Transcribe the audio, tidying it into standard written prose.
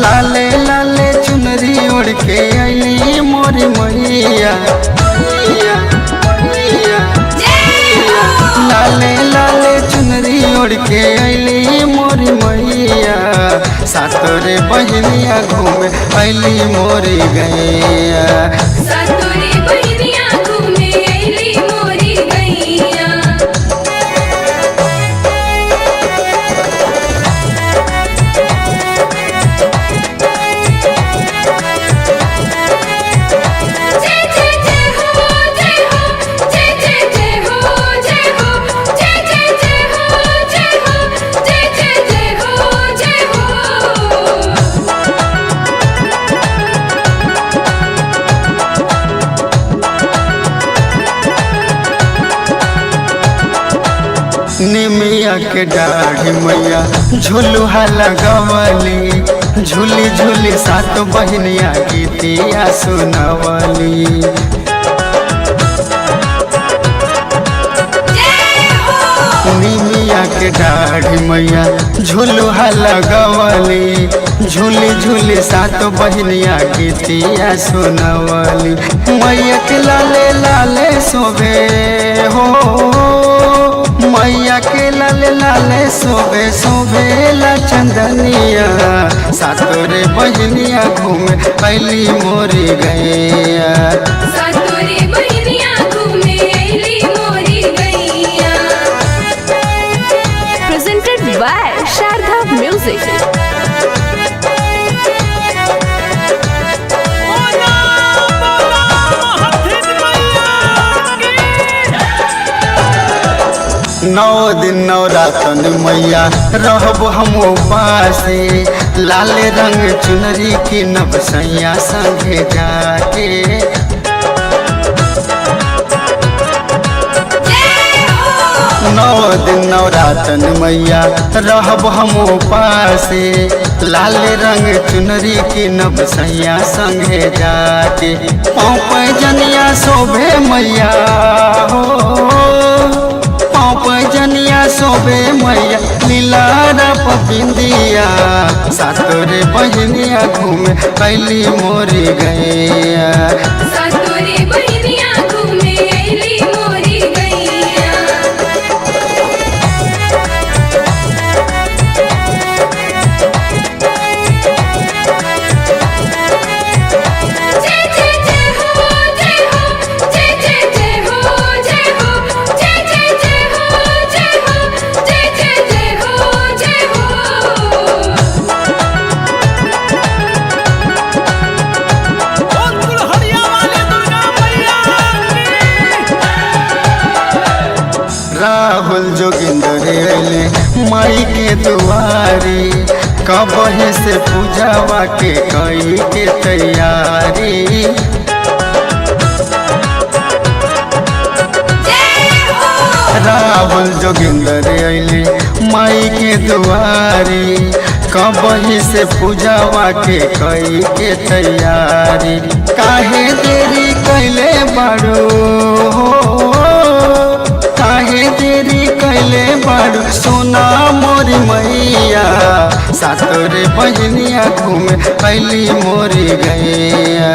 लाले लाले चुनरी ओढ़ के अली मोरी मैया, लाले लाले चुनरी ओढ़ के अली मोरी मैया, सातोरे बहनिया घूमे अली मोरी गैया। निमिया के डाढ़ी मैया झुलुहा लगवली, झूली झूली सात बहनिया गीतिया सुनवली। निमिया के डाढ़ी मैया झुलुहा लगवली, झूली झूली सात बहनिया गीतिया सुनवली। मैया के लाले लाले शोभे हो, मैया के लाले लाले शोभे शोभेला चंदनिया, सातोरे बहनिया घूमे अली मोरी गैया। Presented by Sharda Music. नौ दिन नवरातन मैया रहब हम उपासे, लाले रंग चुनरी की नवसैया संगे जाके। नौ दिन नवरातन मैया रहब हम उपासे, लाले रंग चुनरी की नवसैया संगे जाके। पाँव पैजनिया शोभे मैया हो, पैजनिया शोभे मैया लीलारा पबिंदिया, सातोरे बहनिया घूमे अली मोरी गैया। राहुल जोगिंदर अले माई के दुआरी, कबही से पूजावा के कई के तैयारी। राहुल जोगिंदर अले माई के दुआरी, कबही से पूजावा के कई के तैयारी। काहे देरी कैले बारू हो, काहे देरी कैले बारू सोना मोरी मैया, सातोरे बहनिया घूमे अली मोरी गैया।